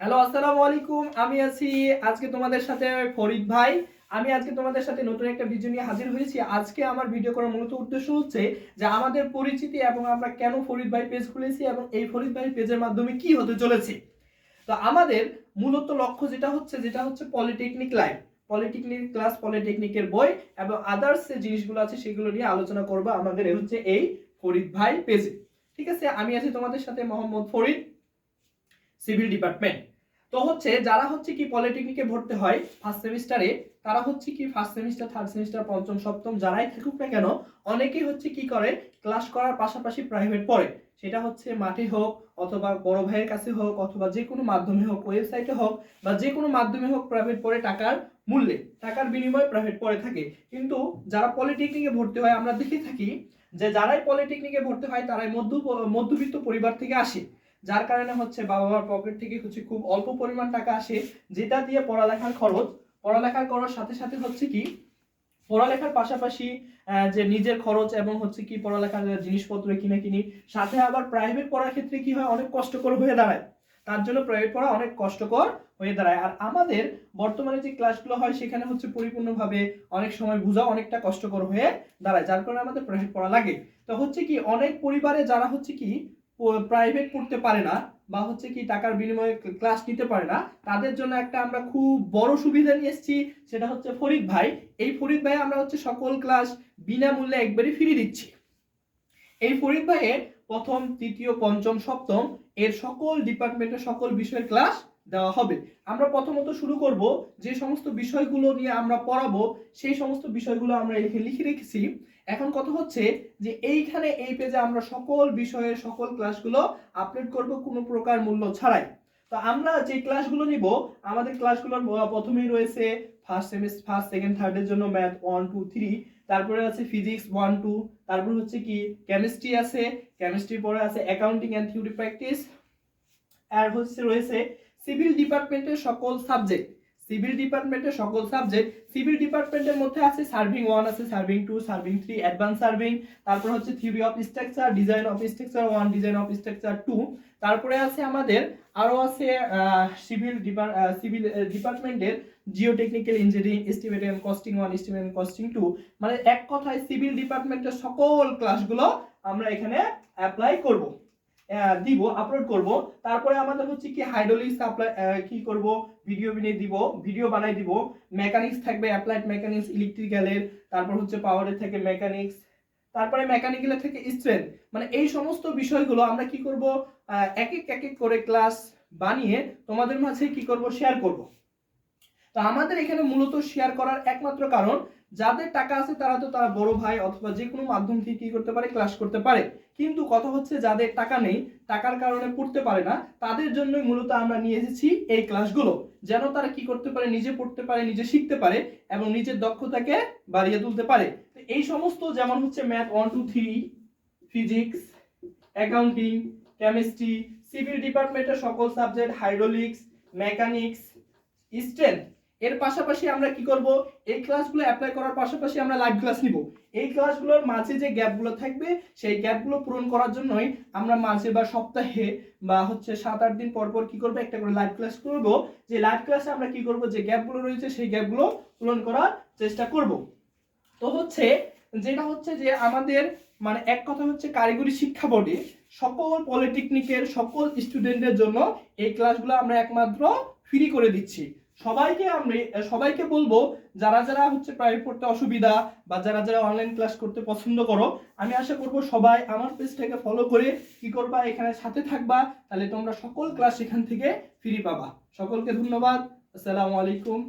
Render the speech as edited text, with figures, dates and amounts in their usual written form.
Hello, আসসালামু আলাইকুম। আমি আছি আজকে তোমাদের সাথে ফরিদ ভাই। আমি আজকে তোমাদের সাথে নতুন একটা ভিডিও নিয়ে হাজির হয়েছি। আজকে আমার ভিডিও করার মূলত উদ্দেশ্য হচ্ছে যে আমাদের পরিচিতি এবং আমরা কেন ফরিদ ভাই পেজ খুলেছি এবং এই ফরিদ ভাই পেজের মাধ্যমে কি হতে চলেছে। তো আমাদের মূলত লক্ষ্য যেটা হচ্ছে পলিটেকনিক লাইফ, পলিটেকনিক ক্লাস, পলিটেকনিকের বই এবং আদার্স যে জিনিসগুলো আছে সেগুলো নিয়ে আলোচনা করব আমাদের হচ্ছে এই ফরিদ ভাই পেজে। ঠিক আছে, আমি আছি তোমাদের সাথে মোহাম্মদ ফরিদ, সিভিল ডিপার্টমেন্ট। তো হচ্ছে যারা হচ্ছে কি পলিটেকনিকে ভর্তি হয় ফার্স্ট সেমিস্টারে, তারা হচ্ছে কি ফার্স্ট সেমিস্টার, থার্ড সেমিস্টার, পঞ্চম, সপ্তম যারাই থাকুক না কেন, অনেকেই হচ্ছে কি করে ক্লাস করার পাশাপাশি প্রাইভেট পড়ে। সেটা হচ্ছে মাঠে হোক অথবা বড় ভাইয়ের কাছে হোক অথবা যে কোনো মাধ্যমে হোক, ওয়েবসাইটে হোক বা যে কোনো মাধ্যমে হোক, প্রাইভেট পড়ে টাকার মূল্যে, টাকার বিনিময়ে প্রাইভেট পড়ে থাকে। কিন্তু যারা পলিটেকনিকে ভর্তি হয় আমরা দেখে থাকি যে যারাই পলিটেকনিকে ভর্তি হয় তারাই মধ্যবিত্ত পরিবার থেকে আসে, যার কারণে হচ্ছে বাবা মার পকেট থেকে হচ্ছে খুব অল্প পরিমাণ টাকা আসে, যেটা দিয়ে পড়ালেখার করার সাথে সাথে হচ্ছে কি পড়ালেখার পাশাপাশি যে নিজের খরচ এবং হচ্ছে কি পড়ালেখার জিনিসপত্র কিনি, সাথে আবার প্রাইভেট পড়ার ক্ষেত্রে কি হয়, অনেক কষ্টকর হয়ে দাঁড়ায়। তার জন্য প্রাইভেট পড়া অনেক কষ্টকর হয়ে দাঁড়ায়। আর আমাদের বর্তমানে যে ক্লাসগুলো হয় সেখানে হচ্ছে পরিপূর্ণভাবে অনেক সময় বোঝা অনেকটা কষ্টকর হয়ে দাঁড়ায়, যার কারণে আমাদের প্রাইভেট পড়া লাগে। তো হচ্ছে কি অনেক পরিবারে যারা হচ্ছে কি প্রাইভেট পড়তে পারে না বা হচ্ছে কি টাকার বিনিময়ে ক্লাস নিতে পারে না, তাদের জন্য একটা আমরা খুব বড় সুবিধা নিয়ে এসেছি, সেটা হচ্ছে ফরিদ ভাই। এই ফরিদ ভাই আমরা হচ্ছে সকল ক্লাস বিনামূল্যে একবারই ফ্রি দিচ্ছি। এই ফরিদ ভাইয়ের প্রথম, তৃতীয়, পঞ্চম, সপ্তম এর সকল ডিপার্টমেন্টের সকল বিষয়ের ক্লাস দেওয়া হবে। আমরা প্রথমত শুরু করব যে সমস্ত বিষয়গুলো নিয়ে আমরা পড়াবো, সেই সমস্ত বিষয়গুলো আমরা লিখে রেখেছি। এখন কথা হচ্ছে যে এইখানে এই পেজে আমরা সকল বিষয়ের সকল ক্লাসগুলো আপলোড করব কোনো প্রকার মূল্য ছাড়াই। তো আমরা যে ক্লাসগুলো নিব, আমাদের ক্লাসগুলোর প্রথমেই রয়েছে ফার্স্ট সেমিস্টার, ফার্স্ট, সেকেন্ড, থার্ডের জন্য ম্যাথ 1 2 3, তারপরে আছে ফিজিক্স 1 2, তারপর হচ্ছে কি কেমিস্ট্রি আছে, কেমিস্ট্রি পরে আছে অ্যাকাউন্টিং এন্ড থিওরি প্র্যাকটিস, আর হচ্ছে রয়েছে সিভিল ডিপার্টমেন্টের সকল সাবজেক্ট। সিভিল ডিপার্টমেন্টের মধ্যে আছে সার্ভিং 1 আছে, সার্ভিং 2, সার্ভিং 3, অ্যাডভান্স সার্ভিং, তারপর হচ্ছে theory of structure, design of structure 1, design of structure 2, তারপরে আছে আমাদের আরো আছে সিভিল ডিপার্টমেন্টের geotechnical engineering, estimating and costing 1, estimating and costing 2। মানে এক কথায় সিভিল ডিপার্টমেন্টের সকল ক্লাসগুলো আমরা এখানে অ্যাপ্লাই করব, আপলোড করব। তারপরে আমাদের হচ্ছে কি হাইড্রোলিক্স কি করব, ভিডিও বানাই দিব। মেকানিক্স থাকবে, অ্যাপ্লাইড মেকানিক্স ইলেকট্রিক্যালের, তারপর হচ্ছে পাওয়ারের থেকে মেকানিক্স, তারপরে মেকানিক্যালের থেকে স্ট্রেন্থ। মানে এই সমস্ত বিষয়গুলো আমরা কি করব, এক এক করে ক্লাস বানিয়ে তোমাদের মাঝে কি করব, শেয়ার করব। তো আমাদের এখানে মূলত শেয়ার করার একমাত্র কারণ, যাদের টাকা আছে তারা বড় ভাই অথবা যে কোনো মাধ্যম থেকে কি করতে পারে, ক্লাস করতে পারে। কিন্তু কথা হচ্ছে যাদের টাকা নেই, টাকার কারণে পড়তে পারে না, তাদের জন্যই মূলত আমরা নিয়ে এসেছি এই ক্লাসগুলো, যেন তারা কি করতে পারে, নিজে পড়তে পারে, নিজে শিখতে পারে এবং নিজের দক্ষতাকে বাড়িয়ে তুলতে পারে। এই সমস্ত যেমন হচ্ছে math 1 2 3, physics, accounting, chemistry, civil ডিপার্টমেন্টের সকল সাবজেক্ট, হাইড্রোলিক্স, মেকানিক্স, স্ট্রেন্থ, এর পাশাপাশি আমরা কি করব, এই ক্লাসগুলো অ্যাপ্লাই করার পাশাপাশি আমরা লাইভ ক্লাস নিব। এই ক্লাসগুলোর মাঝে যে গ্যাপগুলো থাকবে সেই গ্যাপগুলো পূরণ করার জন্যই আমরা মাঝে বা সপ্তাহে বা হচ্ছে 7-8 দিন পর পর কি করব, একটা করে লাইভ ক্লাস করব। যে লাইভ ক্লাসে আমরা কি করব, যে গ্যাপগুলো রয়েছে সেই গ্যাপগুলো পূরণ করার চেষ্টা করব। তো হচ্ছে যেটা হচ্ছে যে আমাদের মানে এক কথা হচ্ছে কারিগরি শিক্ষা বোর্ডে সকল পলিটেকনিকের সকল স্টুডেন্টদের জন্য এই ক্লাসগুলো আমরা একমাত্র ফ্রি করে দিচ্ছি। সবাইকে বলবো, যারা যারা হচ্ছে প্রাইভেট পড়তে অসুবিধা বা যারা যারা অনলাইন ক্লাস করতে পছন্দ করো, আমি আশা করব সবাই আমার পেজটাকে ফলো করে কি করবা, এখানে সাথে থাকবা, তাহলে তোমরা সকল ক্লাস এখান থেকে ফ্রি পাবা। সকলকে ধন্যবাদ। আসসালামু আলাইকুম।